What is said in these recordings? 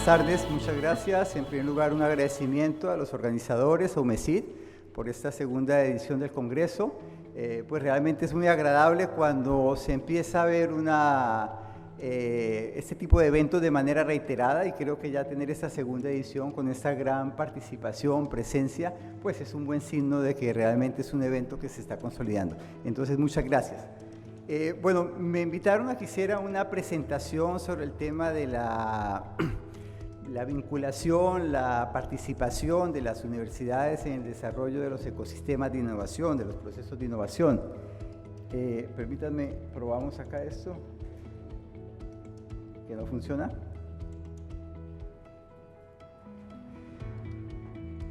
tardes, muchas gracias. En primer lugar, un agradecimiento a los organizadores, a UMESID, por esta segunda edición del Congreso. Pues realmente es muy agradable cuando se empieza a ver este tipo de eventos de manera reiterada, y creo que ya tener esta segunda edición con esta gran participación, presencia, pues es un buen signo de que realmente es un evento que se está consolidando. Entonces, muchas gracias. Bueno, me invitaron a que hiciera una presentación sobre el tema de la vinculación, la participación de las universidades en el desarrollo de los ecosistemas de innovación, de los procesos de innovación. Permítanme, probamos acá esto, que no funciona.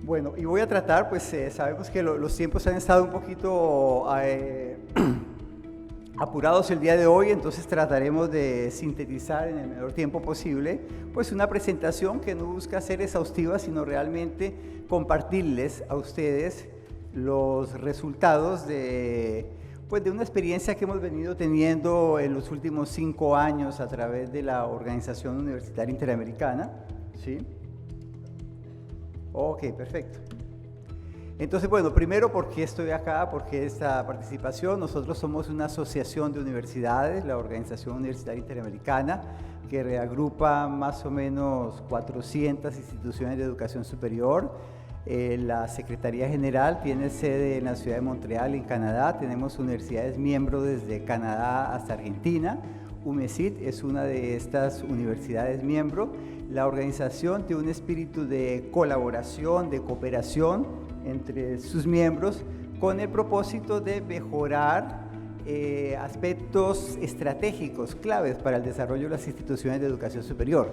Bueno, y voy a tratar, pues sabemos que los tiempos han estado un poquito apurados el día de hoy, entonces trataremos de sintetizar en el menor tiempo posible, pues una presentación que no busca ser exhaustiva, sino realmente compartirles a ustedes los resultados de una experiencia que hemos venido teniendo en los últimos 5 años a través de la Organización Universitaria Interamericana, ¿sí? Ok, perfecto. Entonces, bueno, primero, ¿por qué estoy acá? ¿Por qué esta participación? Nosotros somos una asociación de universidades, la Organización Universitaria Interamericana, que reagrupa más o menos 400 instituciones de educación superior. La Secretaría General tiene sede en la ciudad de Montreal, en Canadá. Tenemos universidades miembros desde Canadá hasta Argentina. UMESID es una de estas universidades miembro. La organización tiene un espíritu de colaboración, de cooperación entre sus miembros, con el propósito de mejorar aspectos estratégicos claves para el desarrollo de las instituciones de educación superior.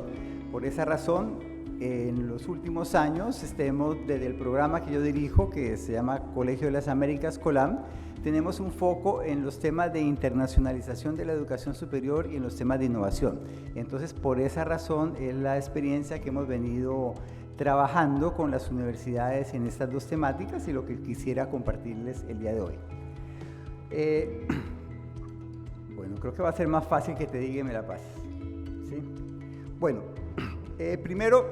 Por esa razón, en los últimos años, desde el programa que yo dirijo, que se llama Colegio de las Américas, COLAM, tenemos un foco en los temas de internacionalización de la educación superior y en los temas de innovación. Entonces, por esa razón es la experiencia que hemos venido trabajando con las universidades en estas dos temáticas, y lo que quisiera compartirles el día de hoy. Bueno, creo que va a ser más fácil que te diga y me la pases, ¿sí? Bueno, primero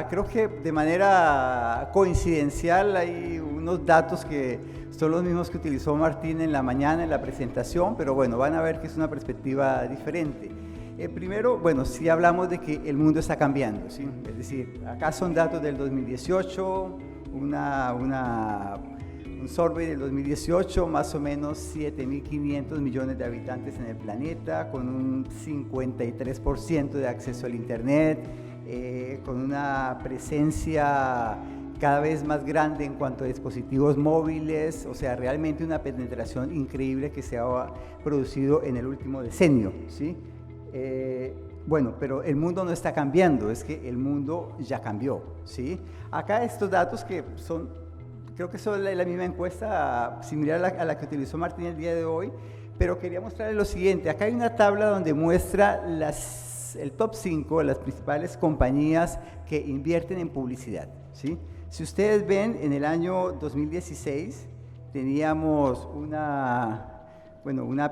creo que de manera coincidencial hay unos datos que son los mismos que utilizó Martín en la mañana en la presentación, pero bueno, van a ver que es una perspectiva diferente. Primero, bueno, sí hablamos de que el mundo está cambiando, ¿sí? Es decir, acá son datos del 2018, un survey del 2018, más o menos 7.500 millones de habitantes en el planeta, con un 53% de acceso al Internet, con una presencia cada vez más grande en cuanto a dispositivos móviles, o sea, realmente una penetración increíble que se ha producido en el último decenio, ¿sí? Bueno, pero el mundo no está cambiando, es que el mundo ya cambió, ¿sí? Acá estos datos que creo que son la misma encuesta similar a la que utilizó Martín el día de hoy, pero quería mostrarles lo siguiente. Acá hay una tabla donde muestra el top 5 de las principales compañías que invierten en publicidad, ¿sí? Si ustedes ven, en el año 2016 teníamos una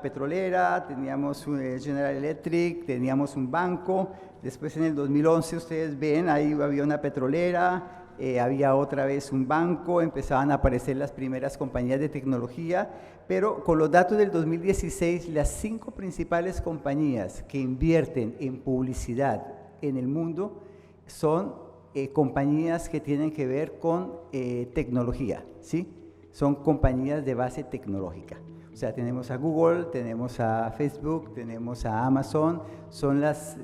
petrolera, teníamos General Electric, teníamos un banco. Después, en el 2011, ustedes ven, ahí había una petrolera, había otra vez un banco, empezaban a aparecer las primeras compañías de tecnología, pero con los datos del 2016, las 5 principales compañías que invierten en publicidad en el mundo son compañías que tienen que ver con tecnología, ¿sí? Son compañías de base tecnológica. O sea, tenemos a Google, tenemos a Facebook, tenemos a Amazon,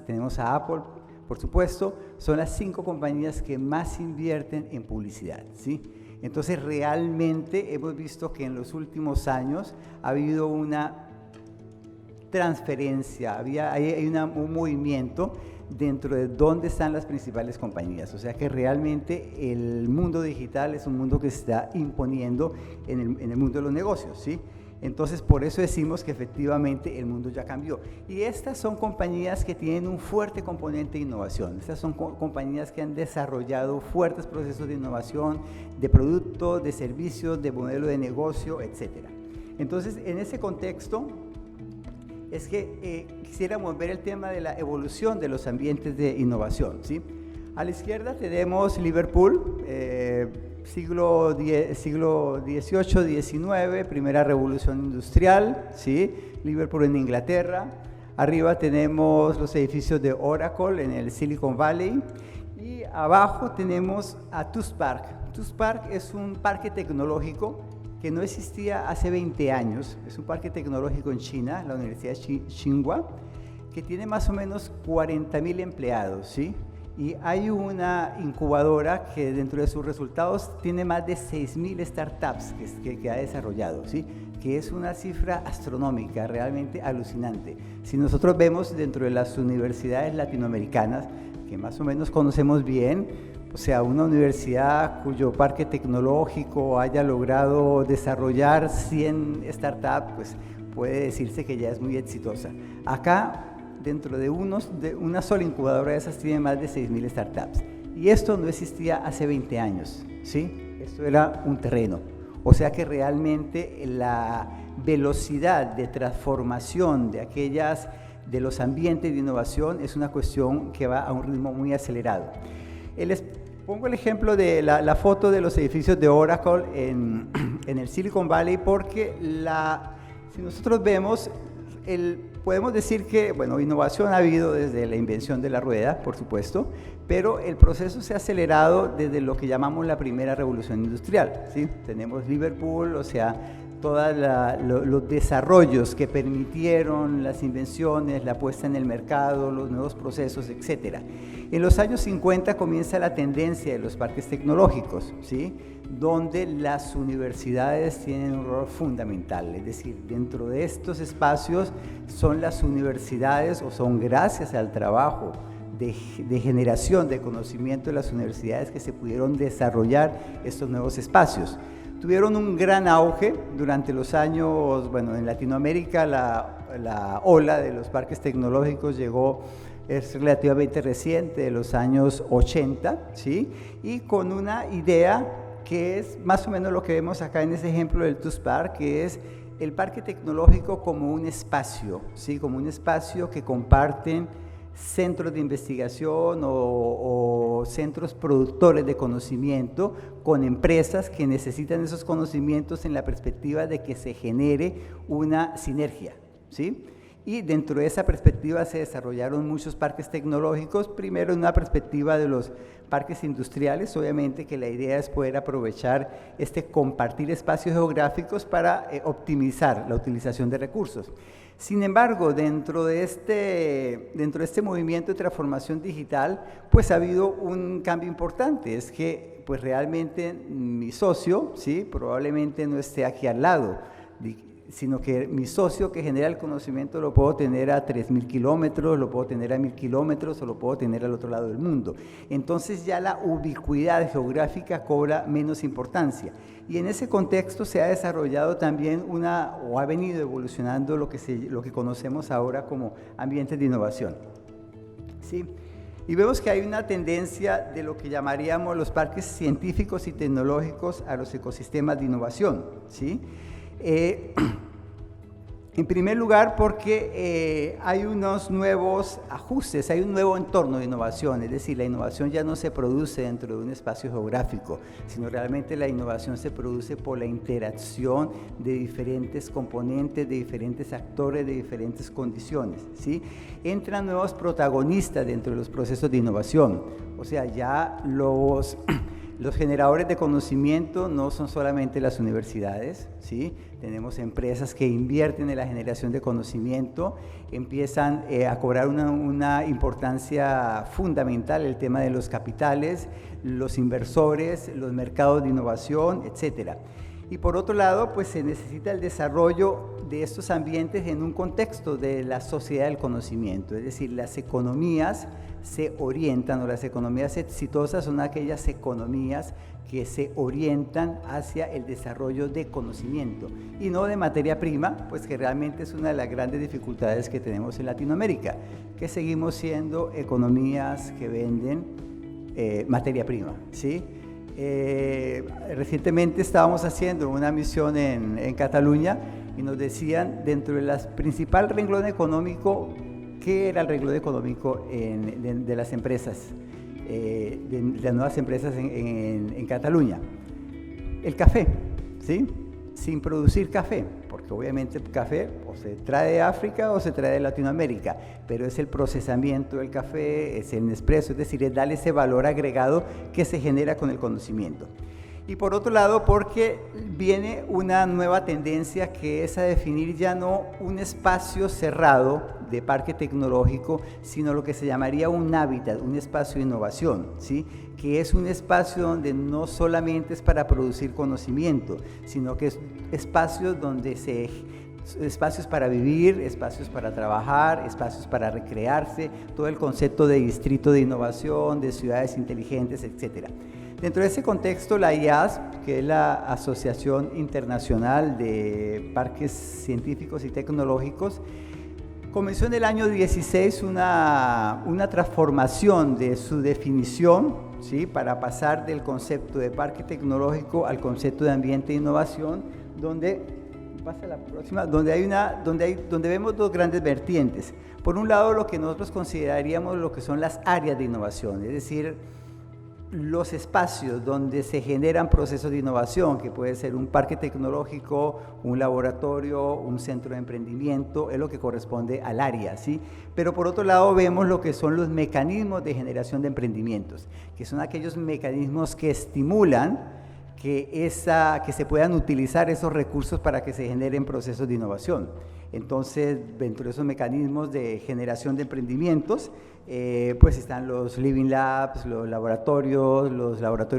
tenemos a Apple, por supuesto, son las 5 compañías que más invierten en publicidad, ¿sí? Entonces, realmente hemos visto que en los últimos años ha habido una transferencia, hay un movimiento dentro de dónde están las principales compañías. O sea que realmente el mundo digital es un mundo que se está imponiendo en el mundo de los negocios, ¿sí? Entonces, por eso decimos que efectivamente el mundo ya cambió. Y estas son compañías que tienen un fuerte componente de innovación. Estas son compañías que han desarrollado fuertes procesos de innovación, de productos, de servicios, de modelo de negocio, etc. Entonces, en ese contexto, es que quisiéramos ver el tema de la evolución de los ambientes de innovación, ¿sí? A la izquierda tenemos Liverpool, siglo XVIII, XIX, primera revolución industrial, ¿sí? Liverpool en Inglaterra. Arriba tenemos los edificios de Oracle en el Silicon Valley. Y abajo tenemos a Tufts Park. Tufts Park es un parque tecnológico que no existía hace 20 años. Es un parque tecnológico en China, la Universidad de Tsinghua, que tiene más o menos 40.000 empleados, ¿sí? Y hay una incubadora que dentro de sus resultados tiene más de 6.000 startups que ha desarrollado, ¿sí? Que es una cifra astronómica, realmente alucinante. Si nosotros vemos dentro de las universidades latinoamericanas, que más o menos conocemos bien, o sea, una universidad cuyo parque tecnológico haya logrado desarrollar 100 startups, pues puede decirse que ya es muy exitosa. Acá, dentro de una sola incubadora de esas, tiene más de 6.000 startups. Y esto no existía hace 20 años, ¿sí? Esto era un terreno. O sea que realmente la velocidad de transformación de los ambientes de innovación es una cuestión que va a un ritmo muy acelerado. Les pongo el ejemplo de la foto de los edificios de Oracle en el Silicon Valley porque si nosotros vemos, podemos decir que, bueno, innovación ha habido desde la invención de la rueda, por supuesto, pero el proceso se ha acelerado desde lo que llamamos la primera revolución industrial, ¿sí? Tenemos Liverpool, o sea, todos los desarrollos que permitieron las invenciones, la puesta en el mercado, los nuevos procesos, etc. En los años 50 comienza la tendencia de los parques tecnológicos, ¿sí? Donde las universidades tienen un rol fundamental, es decir, dentro de estos espacios son las universidades, o son gracias al trabajo de generación de conocimiento de las universidades que se pudieron desarrollar estos nuevos espacios. Tuvieron un gran auge durante los años, bueno, en Latinoamérica la ola de los parques tecnológicos es relativamente reciente, de los años 80, ¿sí? Y con una idea que es más o menos lo que vemos acá en ese ejemplo del Tufts Park, que es el parque tecnológico como un espacio, ¿sí? Como un espacio que comparten centros de investigación o centros productores de conocimiento con empresas que necesitan esos conocimientos en la perspectiva de que se genere una sinergia, ¿sí? Y dentro de esa perspectiva se desarrollaron muchos parques tecnológicos, primero en una perspectiva de los parques industriales, obviamente que la idea es poder aprovechar compartir espacios geográficos para optimizar la utilización de recursos. Sin embargo, dentro de este movimiento de transformación digital, pues ha habido un cambio importante, es que pues realmente mi socio, ¿sí? Probablemente no esté aquí al lado, sino que mi socio que genera el conocimiento lo puedo tener a 3.000 kilómetros, lo puedo tener a 1.000 kilómetros o lo puedo tener al otro lado del mundo. Entonces ya la ubicuidad geográfica cobra menos importancia. Y en ese contexto se ha desarrollado también o ha venido evolucionando lo que conocemos ahora como ambientes de innovación, ¿sí? Y vemos que hay una tendencia de lo que llamaríamos los parques científicos y tecnológicos a los ecosistemas de innovación, ¿sí? En primer lugar, porque hay unos nuevos ajustes, hay un nuevo entorno de innovación, es decir, la innovación ya no se produce dentro de un espacio geográfico, sino realmente la innovación se produce por la interacción de diferentes componentes, de diferentes actores, de diferentes condiciones, ¿sí? Entran nuevos protagonistas dentro de los procesos de innovación, o sea, ya los generadores de conocimiento no son solamente las universidades, ¿sí? Tenemos empresas que invierten en la generación de conocimiento, empiezan a cobrar una importancia fundamental el tema de los capitales, los inversores, los mercados de innovación, etcétera. Y por otro lado, pues se necesita el desarrollo de estos ambientes en un contexto de la sociedad del conocimiento, es decir, las economías se orientan, o las economías exitosas son aquellas economías que se orientan hacia el desarrollo de conocimiento y no de materia prima, pues que realmente es una de las grandes dificultades que tenemos en Latinoamérica, que seguimos siendo economías que venden materia prima, ¿sí? Recientemente estábamos haciendo una misión en Cataluña y nos decían, dentro del principal renglón económico, ¿qué era el renglón económico de las empresas, de las nuevas empresas en Cataluña? El café, ¿sí? Sin producir café, porque obviamente el café o se trae de África o se trae de Latinoamérica, pero es el procesamiento del café, es el Nespresso, es decir, es darle ese valor agregado que se genera con el conocimiento. Y por otro lado, porque viene una nueva tendencia que es a definir ya no un espacio cerrado de parque tecnológico, sino lo que se llamaría un hábitat, un espacio de innovación, ¿sí? Que es un espacio donde no solamente es para producir conocimiento, sino que es espacios espacios para vivir, espacios para trabajar, espacios para recrearse, todo el concepto de distrito de innovación, de ciudades inteligentes, etcétera. Dentro de ese contexto, la IAS, que es la Asociación Internacional de Parques Científicos y Tecnológicos, comenzó en el año 16 una transformación de su definición, ¿sí? Para pasar del concepto de parque tecnológico al concepto de ambiente de innovación, donde vemos dos grandes vertientes. Por un lado, lo que nosotros consideraríamos lo que son las áreas de innovación, es decir, los espacios donde se generan procesos de innovación, que puede ser un parque tecnológico, un laboratorio, un centro de emprendimiento, es lo que corresponde al área, ¿sí? Pero por otro lado vemos lo que son los mecanismos de generación de emprendimientos, que son aquellos mecanismos que estimulan que se puedan utilizar esos recursos para que se generen procesos de innovación. Entonces, dentro de esos mecanismos de generación de emprendimientos, pues están los Living Labs, los laboratorios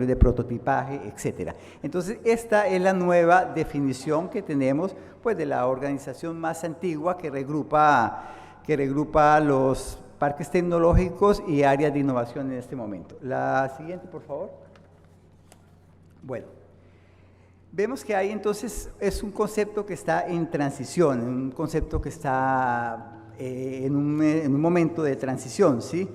de prototipaje, etc. Entonces, esta es la nueva definición que tenemos, pues, de la organización más antigua que regrupa los parques tecnológicos y áreas de innovación en este momento. La siguiente, por favor. Bueno. Vemos que ahí entonces es un concepto que está en transición, un concepto que está en un momento de transición, ¿sí?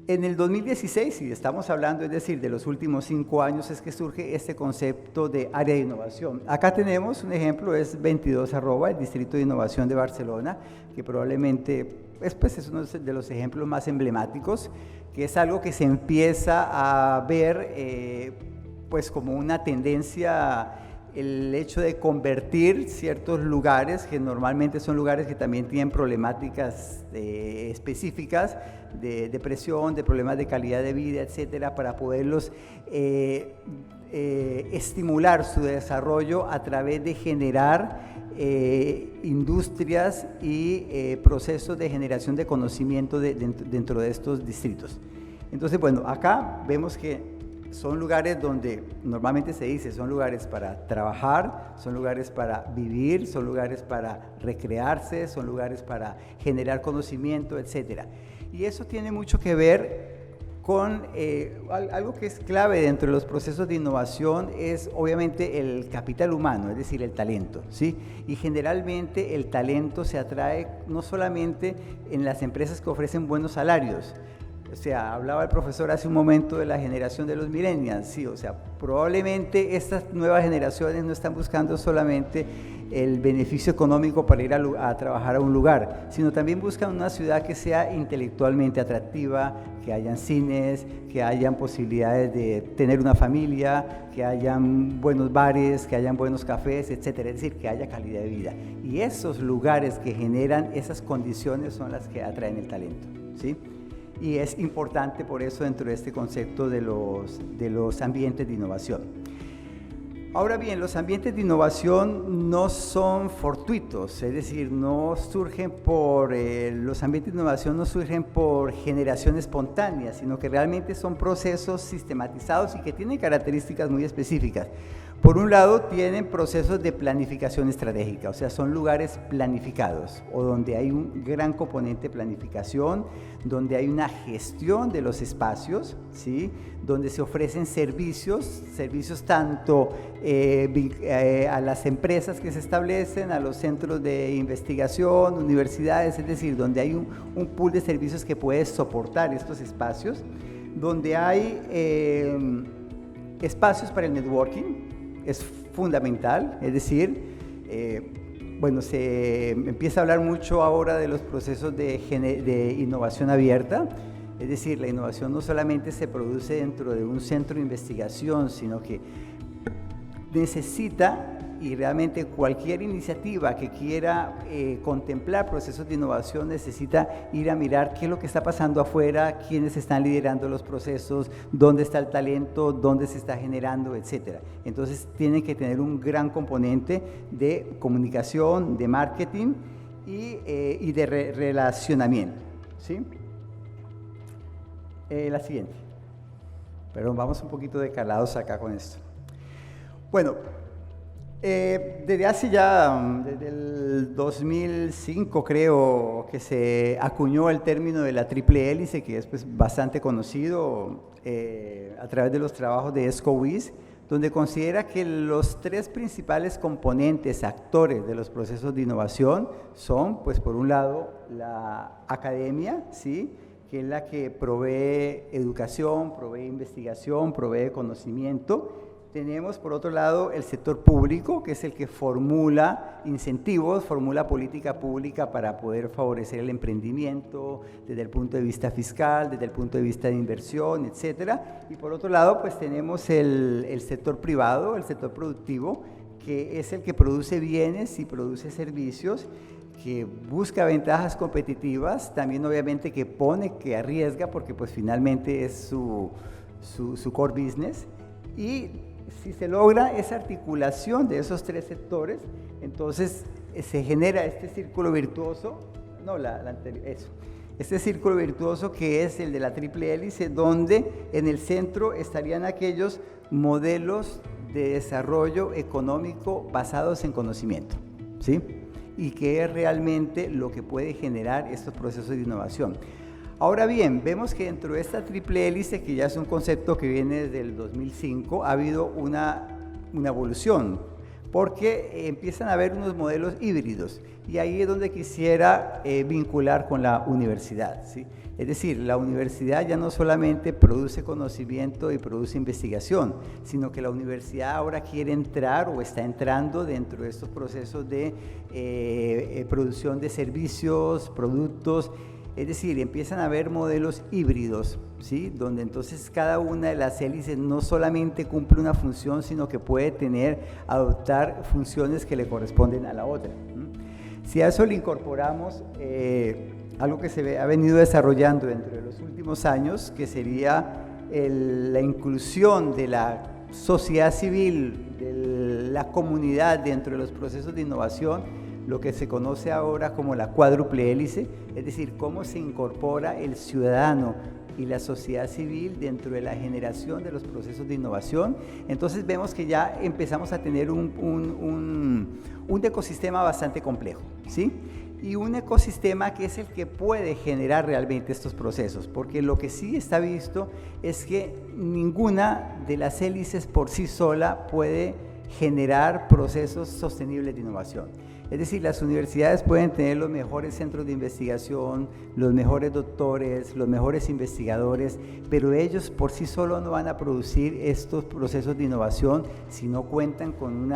En el 2016, si estamos hablando, es decir, de los últimos 5 años, es que surge este concepto de área de innovación. Acá tenemos un ejemplo, es 22 @, el Distrito de Innovación de Barcelona, que probablemente es uno de los ejemplos más emblemáticos, que es algo que se empieza a ver pues como una tendencia, el hecho de convertir ciertos lugares, que normalmente son lugares que también tienen problemáticas específicas de depresión, de problemas de calidad de vida, etcétera, para poderlos estimular su desarrollo a través de generar industrias y procesos de generación de conocimiento dentro de estos distritos. Entonces, bueno, acá vemos que son lugares donde normalmente se dice, son lugares para trabajar, son lugares para vivir, son lugares para recrearse, son lugares para generar conocimiento, etc. Y eso tiene mucho que ver con algo que es clave dentro de los procesos de innovación, es obviamente el capital humano, es decir, el talento, ¿sí? Y generalmente el talento se atrae no solamente en las empresas que ofrecen buenos salarios. O sea, hablaba el profesor hace un momento de la generación de los millennials, sí, o sea, probablemente estas nuevas generaciones no están buscando solamente el beneficio económico para ir a trabajar a un lugar, sino también buscan una ciudad que sea intelectualmente atractiva, que hayan cines, que hayan posibilidades de tener una familia, que hayan buenos bares, que hayan buenos cafés, etcétera, es decir, que haya calidad de vida. Y esos lugares que generan esas condiciones son las que atraen el talento, ¿sí? Y es importante por eso dentro de este concepto de los ambientes de innovación. Ahora bien, los ambientes de innovación no son fortuitos, es decir, los ambientes de innovación no surgen por generación espontánea, sino que realmente son procesos sistematizados y que tienen características muy específicas. Por un lado, tienen procesos de planificación estratégica, o sea, son lugares planificados o donde hay un gran componente de planificación, donde hay una gestión de los espacios, ¿sí? Donde se ofrecen servicios tanto a las empresas que se establecen, a los centros de investigación, universidades, es decir, donde hay un pool de servicios que puede soportar estos espacios, donde hay espacios para el networking, es fundamental, es decir, bueno, se empieza a hablar mucho ahora de los procesos de innovación abierta, es decir, la innovación no solamente se produce dentro de un centro de investigación, sino que necesita, y realmente cualquier iniciativa que quiera contemplar procesos de innovación necesita ir a mirar qué es lo que está pasando afuera, quiénes están liderando los procesos, dónde está el talento, dónde se está generando, etcétera. Entonces tienen que tener un gran componente de comunicación, de marketing y de relacionamiento, ¿sí? La siguiente. Perdón, vamos un poquito de calados acá con esto. Bueno, desde hace ya, desde el 2005 creo que se acuñó el término de la triple hélice, que es pues, bastante conocido a través de los trabajos de ESCO-WIS, donde considera que los tres principales componentes, actores de los procesos de innovación son, pues por un lado, la academia, ¿sí?, que es la que provee educación, provee investigación, provee conocimiento. Tenemos, por otro lado, el sector público, que es el que formula incentivos, formula política pública para poder favorecer el emprendimiento desde el punto de vista fiscal, desde el punto de vista de inversión, etcétera. Y por otro lado, pues tenemos el sector privado, el sector productivo, que es el que produce bienes y produce servicios, que busca ventajas competitivas, también obviamente que pone, que arriesga, porque pues finalmente es su core business. Y si se logra esa articulación de esos tres sectores, entonces se genera este círculo virtuoso, no, la anterior, eso, este círculo virtuoso que es el de la triple hélice, donde en el centro estarían aquellos modelos de desarrollo económico basados en conocimiento, ¿sí?, y que es realmente lo que puede generar estos procesos de innovación. Ahora bien, vemos que dentro de esta triple hélice, que ya es un concepto que viene desde el 2005, ha habido una evolución, porque empiezan a haber unos modelos híbridos, y ahí es donde quisiera vincular con la universidad, ¿sí? Es decir, la universidad ya no solamente produce conocimiento y produce investigación, sino que la universidad ahora quiere entrar o está entrando dentro de estos procesos de producción de servicios, productos. Es decir, empiezan a haber modelos híbridos, ¿sí?, donde entonces cada una de las hélices no solamente cumple una función, sino que puede adoptar funciones que le corresponden a la otra. Si a eso le incorporamos algo que ha venido desarrollando dentro de los últimos años, que sería la inclusión de la sociedad civil, de la comunidad dentro de los procesos de innovación, lo que se conoce ahora como la cuádruple hélice, es decir, cómo se incorpora el ciudadano y la sociedad civil dentro de la generación de los procesos de innovación. Entonces vemos que ya empezamos a tener un ecosistema bastante complejo, ¿sí?, y un ecosistema que es el que puede generar realmente estos procesos, porque lo que sí está visto es que ninguna de las hélices por sí sola puede generar procesos sostenibles de innovación. Es decir, las universidades pueden tener los mejores centros de investigación, los mejores doctores, los mejores investigadores, pero ellos por sí solos no van a producir estos procesos de innovación si no cuentan con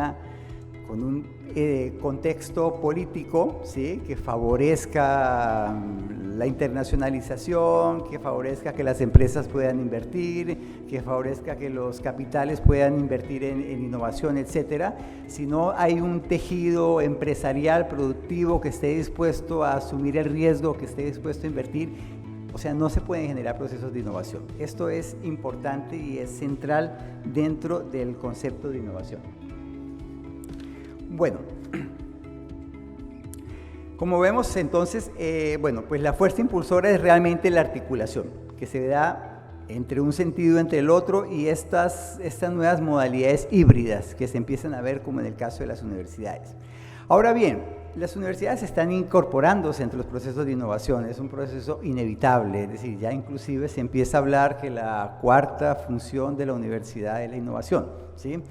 un contexto político, ¿sí?, que favorezca la internacionalización, que favorezca que las empresas puedan invertir, que favorezca que los capitales puedan invertir en innovación, etcétera. Si no hay un tejido empresarial productivo que esté dispuesto a asumir el riesgo, que esté dispuesto a invertir, o sea, no se pueden generar procesos de innovación. Esto es importante y es central dentro del concepto de innovación. Bueno, como vemos entonces, bueno, pues la fuerza impulsora es realmente la articulación, que se da entre un sentido entre el otro, y estas nuevas modalidades híbridas que se empiezan a ver como en el caso de las universidades. Ahora bien, las universidades están incorporándose entre los procesos de innovación, es un proceso inevitable, es decir, ya inclusive se empieza a hablar que la cuarta función de la universidad es la innovación, ¿sí?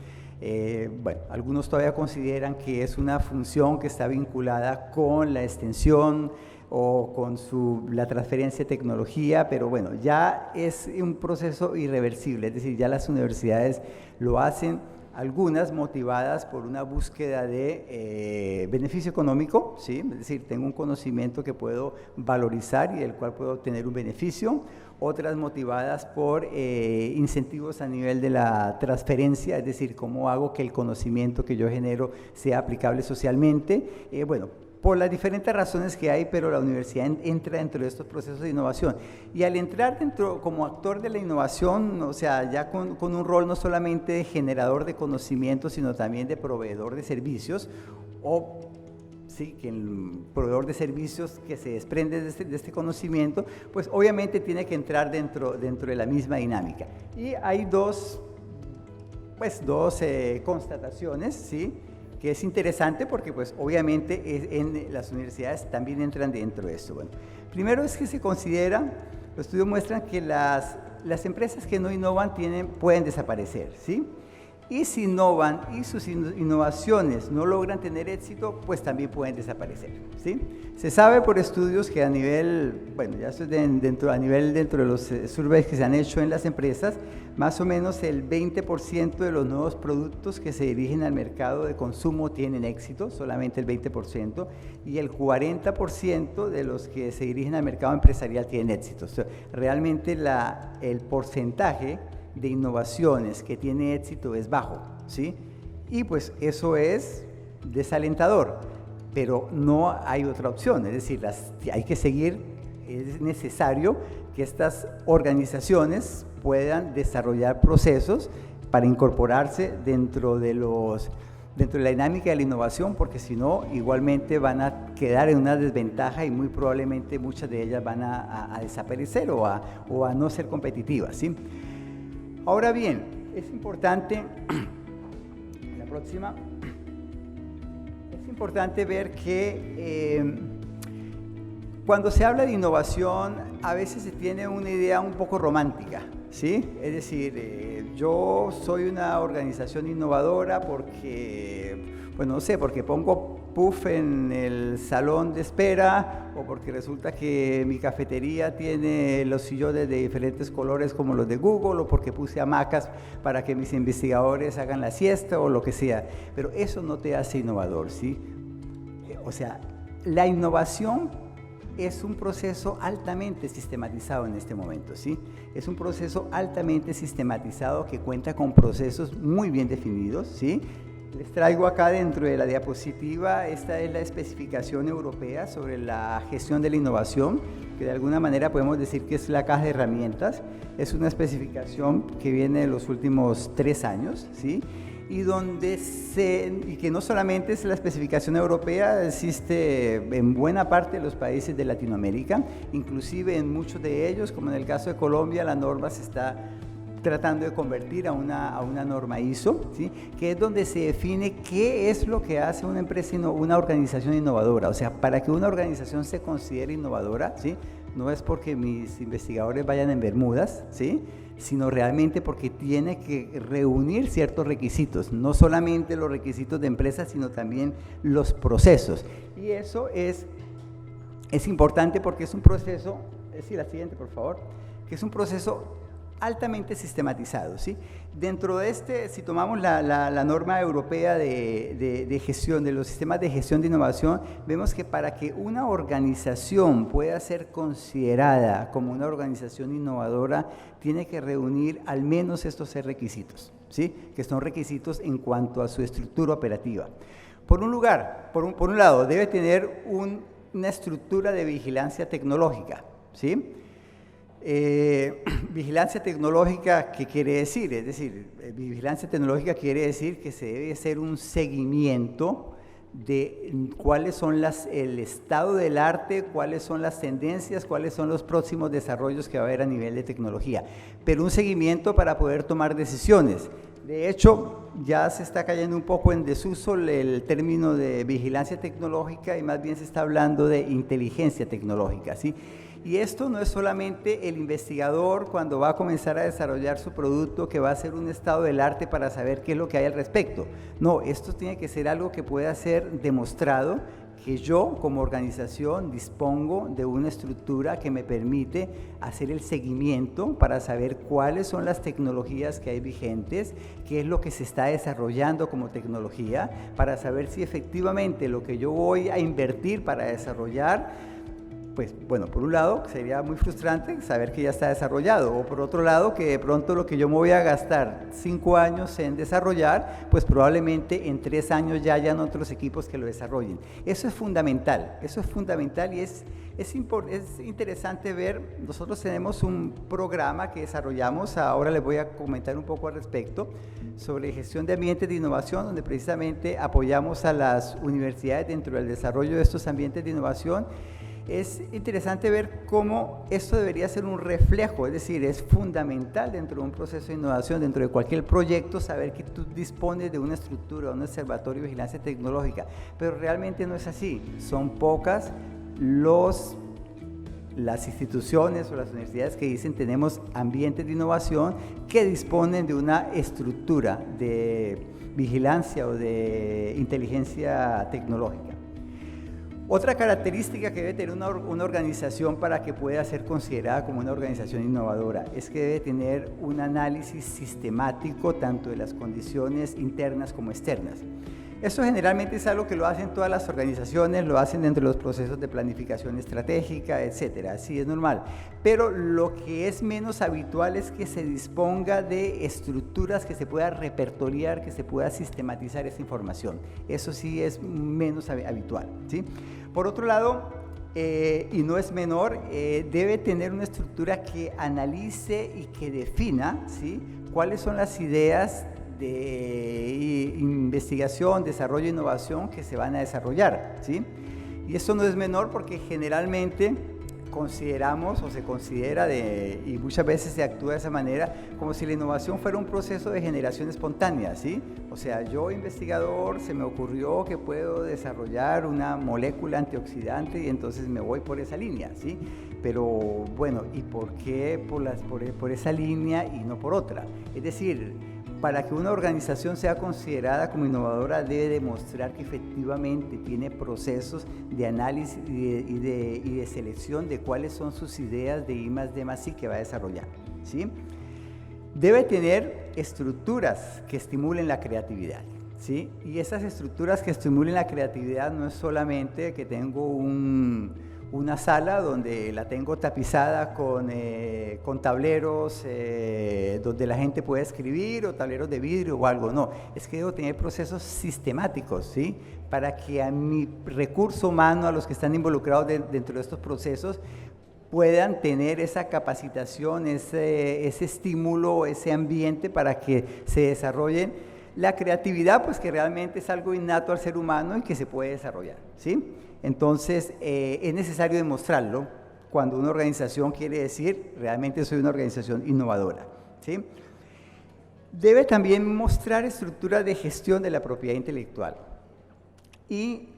Bueno, algunos todavía consideran que es una función que está vinculada con la extensión o con la transferencia de tecnología, pero bueno, ya es un proceso irreversible, es decir, ya las universidades lo hacen algunas motivadas por una búsqueda de beneficio económico, ¿sí? Es decir, tengo un conocimiento que puedo valorizar y del cual puedo obtener un beneficio. Otras motivadas por incentivos a nivel de la transferencia, es decir, cómo hago que el conocimiento que yo genero sea aplicable socialmente. Bueno, por las diferentes razones que hay, pero la universidad entra dentro de estos procesos de innovación. Y al entrar dentro como actor de la innovación, o sea, ya con un rol no solamente de generador de conocimiento, sino también de proveedor de servicios, o sí, que el proveedor de servicios que se desprende de este conocimiento, pues obviamente tiene que entrar dentro de la misma dinámica. Y hay dos constataciones, ¿sí?, que es interesante porque pues obviamente en las universidades también entran dentro de esto. Bueno, primero es que se considera, los estudios muestran que las empresas que no innovan pueden desaparecer, ¿sí? Y si innovan y sus innovaciones no logran tener éxito, pues también pueden desaparecer, ¿sí? Se sabe por estudios que a nivel, bueno, ya esto es dentro de los surveys que se han hecho en las empresas, más o menos el 20% de los nuevos productos que se dirigen al mercado de consumo tienen éxito, solamente el 20%, y el 40% de los que se dirigen al mercado empresarial tienen éxito. O sea, realmente el porcentaje de innovaciones que tiene éxito es bajo, ¿sí? Y pues eso es desalentador, pero no hay otra opción, es decir, hay que seguir, es necesario que estas organizaciones puedan desarrollar procesos para incorporarse dentro de la dinámica de la innovación, porque si no, igualmente van a quedar en una desventaja y muy probablemente muchas de ellas van a desaparecer o a no ser competitivas, ¿sí? Ahora bien, es importante, la próxima, es importante ver que cuando se habla de innovación, a veces se tiene una idea un poco romántica, ¿sí? Es decir, yo soy una organización innovadora porque, pues no sé, porque pongo puff en el salón de espera, o porque resulta que mi cafetería tiene los sillones de diferentes colores como los de Google, o porque puse hamacas para que mis investigadores hagan la siesta o lo que sea. Pero eso no te hace innovador, ¿sí? O sea, la innovación es un proceso altamente sistematizado en este momento, ¿sí? Es un proceso altamente sistematizado que cuenta con procesos muy bien definidos, ¿sí? Les traigo acá dentro de la diapositiva, esta es la especificación europea sobre la gestión de la innovación, que de alguna manera podemos decir que es la caja de herramientas. Es una especificación que viene de los últimos 3 años, ¿sí? Y que no solamente es la especificación europea, existe en buena parte de los países de Latinoamérica, inclusive en muchos de ellos, como en el caso de Colombia, la norma se está tratando de convertir a una norma ISO, ¿sí? Que es donde se define qué es lo que hace una empresa, una organización innovadora. O sea, para que una organización se considere innovadora, ¿sí? No es porque mis investigadores vayan en bermudas, ¿sí? Sino realmente porque tiene que reunir ciertos requisitos, no solamente los requisitos de empresa, sino también los procesos. Y eso es importante porque es un proceso, la siguiente por favor, que es un proceso altamente sistematizado, ¿sí? Dentro de si tomamos la norma europea de gestión, de los sistemas de gestión de innovación, vemos que para que una organización pueda ser considerada como una organización innovadora, tiene que reunir al menos estos 6 requisitos, ¿sí? Que son requisitos en cuanto a su estructura operativa. Por un lado, debe tener una estructura de vigilancia tecnológica, ¿sí? Vigilancia tecnológica, ¿qué quiere decir? Es decir, vigilancia tecnológica quiere decir que se debe hacer un seguimiento de cuáles son el estado del arte, cuáles son las tendencias, cuáles son los próximos desarrollos que va a haber a nivel de tecnología, pero un seguimiento para poder tomar decisiones. De hecho, ya se está cayendo un poco en desuso el término de vigilancia tecnológica y más bien se está hablando de inteligencia tecnológica, ¿sí? Y esto no es solamente el investigador cuando va a comenzar a desarrollar su producto que va a hacer un estado del arte para saber qué es lo que hay al respecto. No, esto tiene que ser algo que pueda ser demostrado que yo como organización dispongo de una estructura que me permite hacer el seguimiento para saber cuáles son las tecnologías que hay vigentes, qué es lo que se está desarrollando como tecnología, para saber si efectivamente lo que yo voy a invertir para desarrollar, pues bueno, por un lado sería muy frustrante saber que ya está desarrollado, o por otro lado que de pronto lo que yo me voy a gastar 5 años en desarrollar, pues probablemente en 3 años ya hayan otros equipos que lo desarrollen. Eso es fundamental y es interesante ver. Nosotros tenemos un programa que desarrollamos, ahora les voy a comentar un poco al respecto, sobre gestión de ambientes de innovación, donde precisamente apoyamos a las universidades dentro del desarrollo de estos ambientes de innovación. Es interesante ver cómo esto debería ser un reflejo, es decir, es fundamental dentro de un proceso de innovación, dentro de cualquier proyecto, saber que tú dispones de una estructura, un observatorio de vigilancia tecnológica, pero realmente no es así. Son pocas las instituciones o las universidades que dicen tenemos ambientes de innovación que disponen de una estructura de vigilancia o de inteligencia tecnológica. Otra característica que debe tener una organización para que pueda ser considerada como una organización innovadora es que debe tener un análisis sistemático tanto de las condiciones internas como externas. Eso generalmente es algo que lo hacen todas las organizaciones, lo hacen dentro de los procesos de planificación estratégica, etcétera, así es normal. Pero lo que es menos habitual es que se disponga de estructuras que se pueda repertoriar, que se pueda sistematizar esa información. Eso sí es menos habitual, ¿sí? Por otro lado, y no es menor, debe tener una estructura que analice y que defina, ¿sí?, cuáles son las ideas de investigación, desarrollo e innovación que se van a desarrollar, ¿sí? Y eso no es menor porque generalmente consideramos o se considera, y muchas veces se actúa de esa manera, como si la innovación fuera un proceso de generación espontánea, ¿sí? O sea, yo investigador se me ocurrió que puedo desarrollar una molécula antioxidante y entonces me voy por esa línea, ¿sí? Pero bueno, ¿y por qué por esa línea y no por otra? Es decir, para que una organización sea considerada como innovadora debe demostrar que efectivamente tiene procesos de análisis y de selección de cuáles son sus ideas de I+D+I que va a desarrollar, ¿sí? Debe tener estructuras que estimulen la creatividad, ¿sí? Y esas estructuras que estimulen la creatividad no es solamente que tengo una sala donde la tengo tapizada con tableros donde la gente puede escribir, o tableros de vidrio o algo, no, es que debo tener procesos sistemáticos, ¿sí?, para que a mi recurso humano, a los que están involucrados dentro de estos procesos, puedan tener esa capacitación, ese estímulo, ese ambiente para que se desarrollen la creatividad, pues que realmente es algo innato al ser humano y que se puede desarrollar, ¿sí? Entonces, es necesario demostrarlo cuando una organización quiere decir, realmente soy una organización innovadora, ¿sí? Debe también mostrar estructuras de gestión de la propiedad intelectual. Y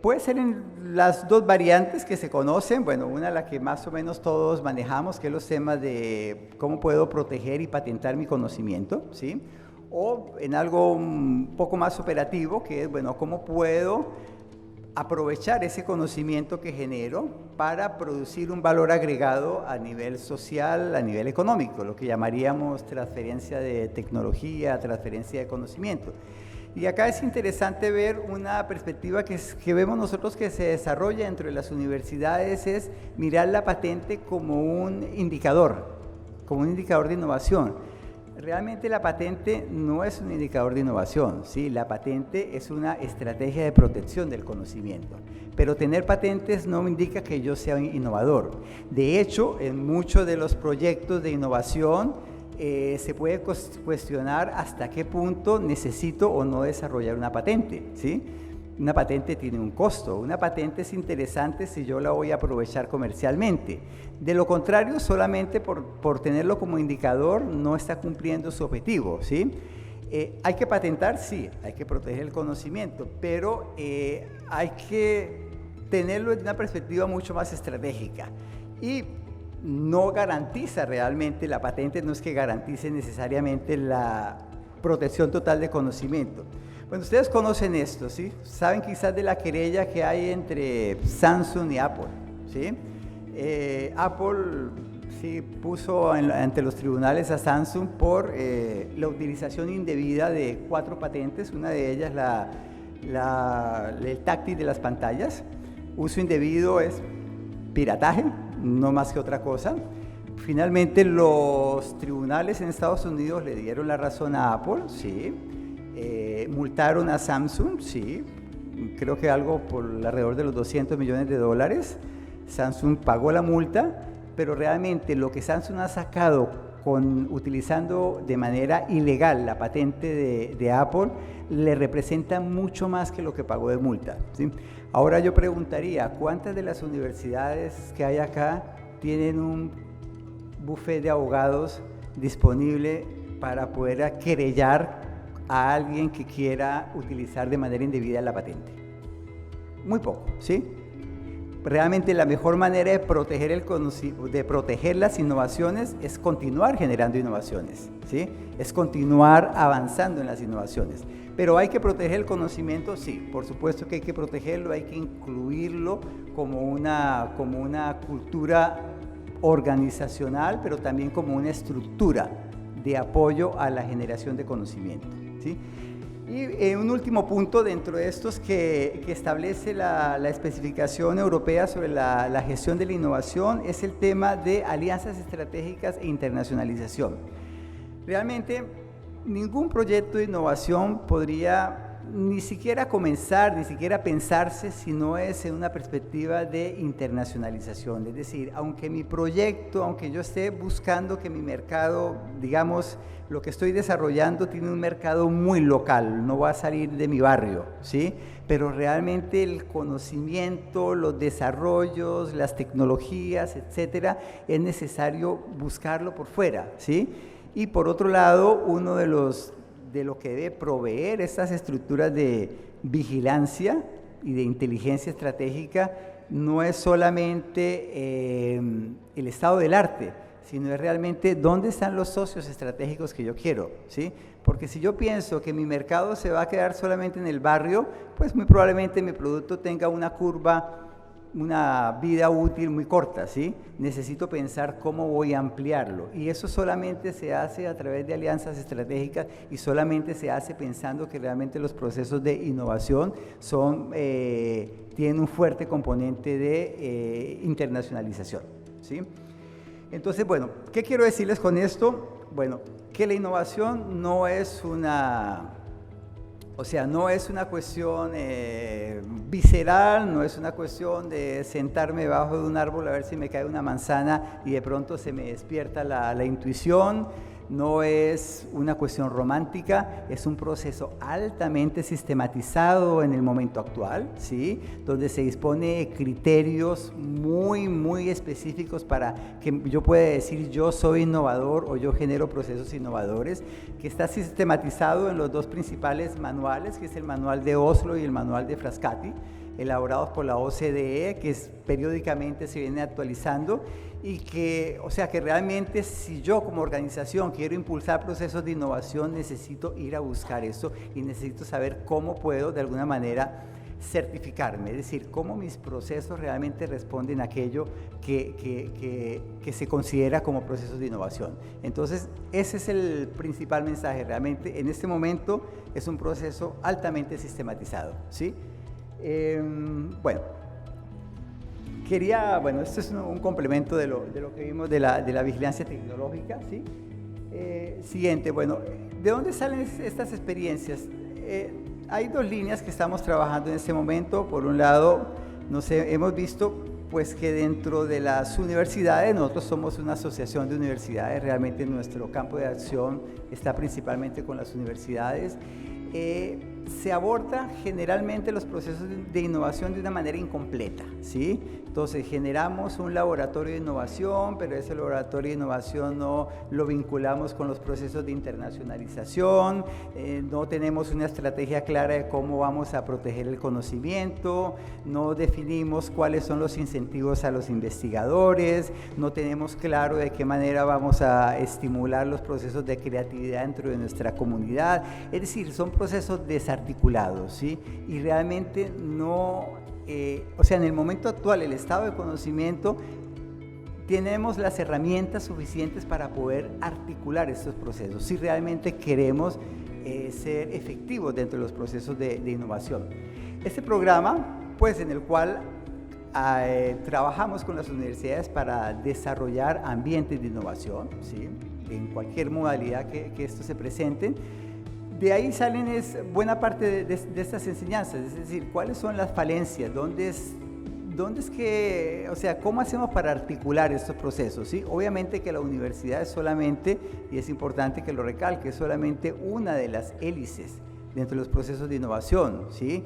puede ser en las dos variantes que se conocen, bueno, una la que más o menos todos manejamos, que es los temas de cómo puedo proteger y patentar mi conocimiento, ¿sí? O en algo un poco más operativo, que es, bueno, cómo puedo aprovechar ese conocimiento que genero para producir un valor agregado a nivel social, a nivel económico, lo que llamaríamos transferencia de tecnología, transferencia de conocimiento. Y acá es interesante ver una perspectiva que vemos nosotros que se desarrolla dentro de las universidades, es mirar la patente como un indicador de innovación. Realmente la patente no es un indicador de innovación, ¿sí? La patente es una estrategia de protección del conocimiento, pero tener patentes no indica que yo sea un innovador. De hecho, en muchos de los proyectos de innovación se puede cuestionar hasta qué punto necesito o no desarrollar una patente, ¿sí? Una patente tiene un costo, una patente es interesante si yo la voy a aprovechar comercialmente. De lo contrario, solamente por tenerlo como indicador no está cumpliendo su objetivo, ¿sí? Hay que patentar, sí, hay que proteger el conocimiento, pero hay que tenerlo en una perspectiva mucho más estratégica. Y no garantiza realmente, la patente no es que garantice necesariamente la protección total de conocimiento. Bueno, ustedes conocen esto, ¿sí? Saben quizás de la querella que hay entre Samsung y Apple, ¿sí? Apple sí puso ante los tribunales a Samsung por la utilización indebida de 4 patentes, una de ellas el táctil de las pantallas. Uso indebido es pirataje, no más que otra cosa. Finalmente los tribunales en Estados Unidos le dieron la razón a Apple, sí. Multaron a Samsung, sí, creo que algo por alrededor de los $200 millones. Samsung pagó la multa, pero realmente lo que Samsung ha sacado utilizando de manera ilegal la patente de Apple le representa mucho más que lo que pagó de multa, ¿sí? Ahora yo preguntaría, ¿cuántas de las universidades que hay acá tienen un bufete de abogados disponible para poder querellar a alguien que quiera utilizar de manera indebida la patente? Muy poco, ¿sí? Realmente la mejor manera de proteger las innovaciones es continuar generando innovaciones, ¿sí? Es continuar avanzando en las innovaciones. Pero hay que proteger el conocimiento, sí, por supuesto que hay que protegerlo, hay que incluirlo como una cultura organizacional, pero también como una estructura de apoyo a la generación de conocimiento, ¿sí? Y un último punto dentro de estos que establece la especificación europea sobre la gestión de la innovación es el tema de alianzas estratégicas e internacionalización. Realmente ningún proyecto de innovación podría ni siquiera comenzar, ni siquiera pensarse si no es en una perspectiva de internacionalización. Es decir, aunque mi proyecto, aunque yo esté buscando que mi mercado, digamos, lo que estoy desarrollando tiene un mercado muy local, no va a salir de mi barrio, ¿sí? Pero realmente el conocimiento, los desarrollos, las tecnologías, etcétera, es necesario buscarlo por fuera, ¿sí? Y por otro lado, uno de lo que debe proveer estas estructuras de vigilancia y de inteligencia estratégica no es solamente el estado del arte, sino es realmente dónde están los socios estratégicos que yo quiero, ¿sí? Porque si yo pienso que mi mercado se va a quedar solamente en el barrio, pues muy probablemente mi producto tenga una vida útil muy corta, ¿sí? Necesito pensar cómo voy a ampliarlo, y eso solamente se hace a través de alianzas estratégicas y solamente se hace pensando que realmente los procesos de innovación tienen un fuerte componente de internacionalización, ¿sí? Entonces, bueno, ¿qué quiero decirles con esto? Bueno, que la innovación no es una cuestión visceral, no es una cuestión de sentarme debajo de un árbol a ver si me cae una manzana y de pronto se me despierta la intuición. No es una cuestión romántica, es un proceso altamente sistematizado en el momento actual, ¿sí? Donde se dispone de criterios muy, muy específicos para que yo pueda decir yo soy innovador o yo genero procesos innovadores, que está sistematizado en los 2 principales manuales, que es el manual de Oslo y el manual de Frascati, elaborados por la OCDE, que periódicamente se viene actualizando, y que realmente si yo como organización quiero impulsar procesos de innovación, necesito ir a buscar eso y necesito saber cómo puedo de alguna manera certificarme, es decir, cómo mis procesos realmente responden a aquello que se considera como procesos de innovación. Entonces, ese es el principal mensaje, realmente en este momento es un proceso altamente sistematizado, ¿sí? Esto es un complemento de lo que vimos de la vigilancia tecnológica, ¿sí? Siguiente, ¿de dónde salen estas experiencias? Hay 2 líneas que estamos trabajando en este momento. Por un lado, hemos visto pues que dentro de las universidades, nosotros somos una asociación de universidades, realmente nuestro campo de acción está principalmente con las universidades. Se aborda generalmente los procesos de innovación de una manera incompleta, ¿sí? Entonces generamos un laboratorio de innovación, pero ese laboratorio de innovación no lo vinculamos con los procesos de internacionalización, no tenemos una estrategia clara de cómo vamos a proteger el conocimiento, no definimos cuáles son los incentivos a los investigadores, no tenemos claro de qué manera vamos a estimular los procesos de creatividad dentro de nuestra comunidad. Es decir, son procesos desarrollados desarticulado, ¿sí? Y realmente no, o sea, en el momento actual, el estado de conocimiento, tenemos las herramientas suficientes para poder articular estos procesos, si realmente queremos ser efectivos dentro de los procesos de innovación. Este programa, pues, en el cual trabajamos con las universidades para desarrollar ambientes de innovación, ¿sí? En cualquier modalidad que esto se presente. De ahí salen buena parte de estas enseñanzas, es decir, cuáles son las falencias, dónde es que, o sea, cómo hacemos para articular estos procesos, ¿sí? Obviamente que la universidad es solamente, y es importante que lo recalque, es solamente una de las hélices dentro de los procesos de innovación, ¿sí?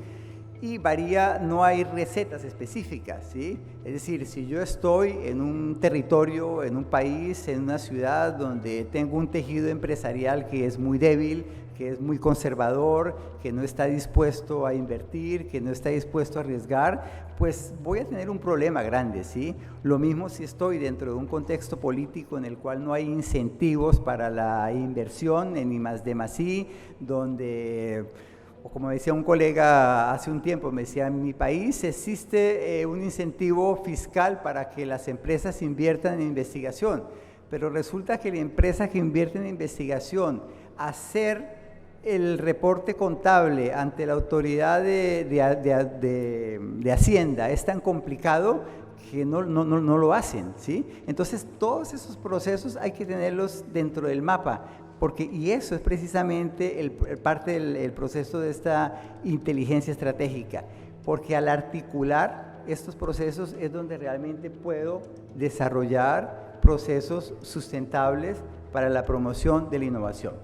Y varía, no hay recetas específicas, ¿sí? Es decir, si yo estoy en un territorio, en un país, en una ciudad donde tengo un tejido empresarial que es muy débil, que es muy conservador, que no está dispuesto a invertir, que no está dispuesto a arriesgar, pues voy a tener un problema grande, ¿sí? Lo mismo si estoy dentro de un contexto político en el cual no hay incentivos para la inversión en I+D+I, donde, o como decía un colega hace un tiempo, me decía, en mi país existe un incentivo fiscal para que las empresas inviertan en investigación, pero resulta que la empresa que invierte en investigación, hacer el reporte contable ante la autoridad de Hacienda es tan complicado que no lo hacen, ¿sí? Entonces, todos esos procesos hay que tenerlos dentro del mapa, y eso es precisamente parte del proceso de esta inteligencia estratégica, porque al articular estos procesos es donde realmente puedo desarrollar procesos sustentables para la promoción de la innovación.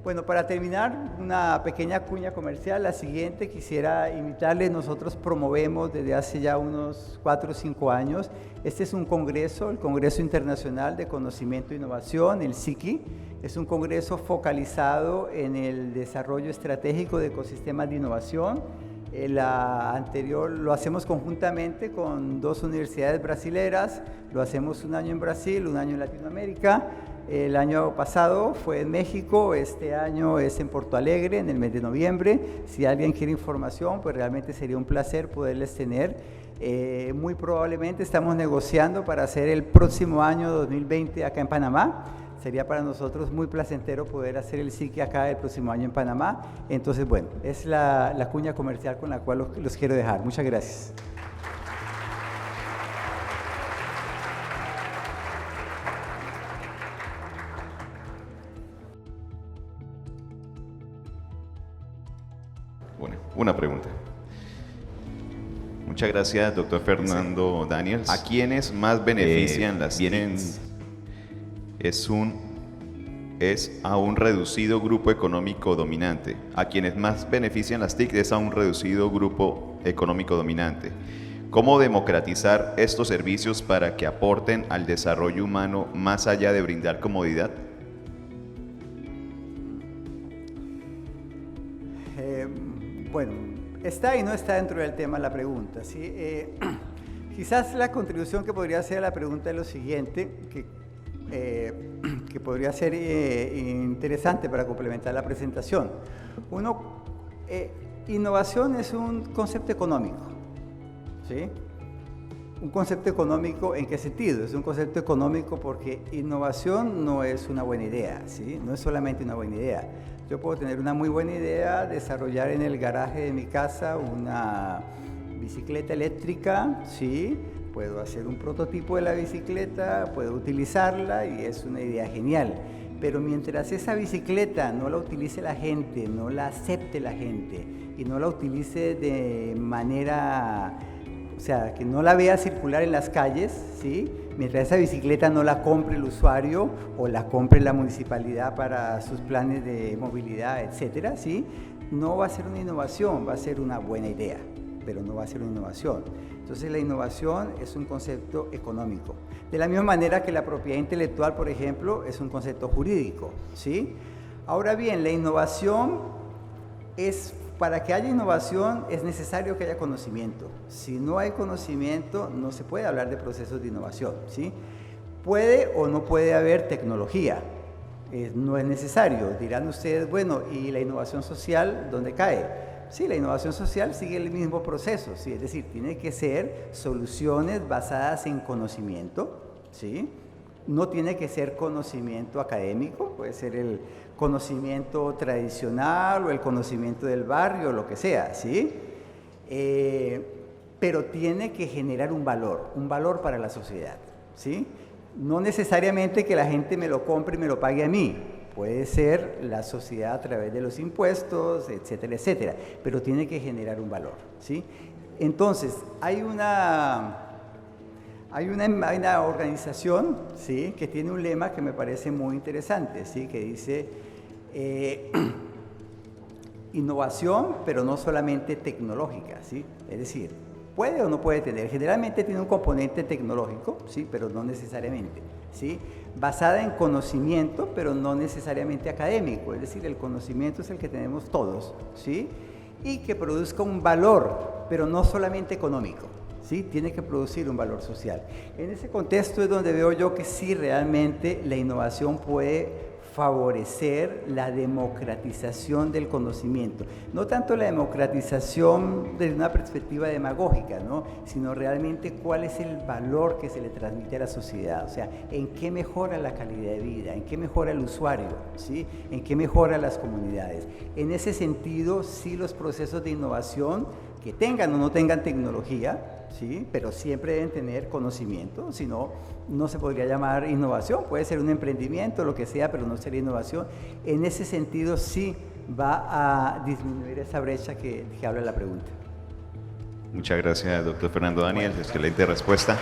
Bueno, para terminar, una pequeña cuña comercial. La siguiente, quisiera invitarles, nosotros promovemos desde hace ya unos 4 o 5 años, este es un congreso, el Congreso Internacional de Conocimiento e Innovación, el CICI, es un congreso focalizado en el desarrollo estratégico de ecosistemas de innovación. La anterior lo hacemos conjuntamente con 2 universidades brasileras, lo hacemos un año en Brasil, un año en Latinoamérica. El año pasado fue en México, este año es en Porto Alegre, en el mes de noviembre. Si alguien quiere información, pues realmente sería un placer poderles tener. Muy probablemente estamos negociando para hacer el próximo año 2020 acá en Panamá. Sería para nosotros muy placentero poder hacer el CICI acá el próximo año en Panamá. Entonces, bueno, es la cuña comercial con la cual los quiero dejar. Muchas gracias. Bueno, una pregunta. Muchas gracias, doctor Fernando Daniels. ¿A quiénes más benefician las TICs? Es a un reducido grupo económico dominante. A quienes más benefician las TIC es a un reducido grupo económico dominante. ¿Cómo democratizar estos servicios para que aporten al desarrollo humano más allá de brindar comodidad? Bueno, está y no está dentro del tema la pregunta, ¿sí? Quizás la contribución que podría hacer a la pregunta es lo siguiente, que podría ser interesante para complementar la presentación. Innovación es un concepto económico, ¿sí? ¿Un concepto económico en qué sentido? Es un concepto económico porque innovación no es una buena idea, ¿sí? No es solamente una buena idea. Yo puedo tener una muy buena idea, desarrollar en el garaje de mi casa una bicicleta eléctrica, ¿sí? Puedo hacer un prototipo de la bicicleta, puedo utilizarla y es una idea genial. Pero mientras esa bicicleta no la utilice la gente, no la acepte la gente y no la utilice de manera, o sea, que no la vea circular en las calles, ¿sí? Mientras esa bicicleta no la compre el usuario o la compre la municipalidad para sus planes de movilidad, etcétera, ¿sí? No va a ser una innovación, va a ser una buena idea, pero no va a ser una innovación. Entonces la innovación es un concepto económico. De la misma manera que la propiedad intelectual, por ejemplo, es un concepto jurídico, ¿sí? Ahora bien, la innovación para que haya innovación es necesario que haya conocimiento. Si no hay conocimiento, no se puede hablar de procesos de innovación, ¿sí? Puede o no puede haber tecnología, no es necesario. Dirán ustedes, bueno, ¿y la innovación social dónde cae? Sí, la innovación social sigue el mismo proceso, ¿sí? Es decir, tiene que ser soluciones basadas en conocimiento, ¿sí? No tiene que ser conocimiento académico, puede ser el conocimiento tradicional o el conocimiento del barrio, lo que sea, ¿sí? Pero tiene que generar un valor para la sociedad, ¿sí? No necesariamente que la gente me lo compre y me lo pague a mí, puede ser la sociedad a través de los impuestos, etcétera, etcétera, pero tiene que generar un valor, ¿sí? Entonces, hay una organización, ¿sí?, que tiene un lema que me parece muy interesante, ¿sí?, que dice innovación, pero no solamente tecnológica, ¿sí? Es decir, puede o no puede tener, generalmente tiene un componente tecnológico, ¿sí?, pero no necesariamente, ¿sí?, basada en conocimiento, pero no necesariamente académico, es decir, el conocimiento es el que tenemos todos, ¿sí?, y que produzca un valor, pero no solamente económico, ¿sí?, tiene que producir un valor social. En ese contexto es donde veo yo que sí, realmente la innovación puede favorecer la democratización del conocimiento. No tanto la democratización desde una perspectiva demagógica, ¿no?, sino realmente cuál es el valor que se le transmite a la sociedad, o sea, en qué mejora la calidad de vida, en qué mejora el usuario, ¿sí?, en qué mejora las comunidades. En ese sentido, sí, los procesos de innovación, que tengan o no tengan tecnología, ¿sí?, pero siempre deben tener conocimiento, si no, no se podría llamar innovación, puede ser un emprendimiento, lo que sea, pero no sería innovación. En ese sentido sí va a disminuir esa brecha que habla la pregunta. Muchas gracias, doctor Fernando Daniel, excelente respuesta.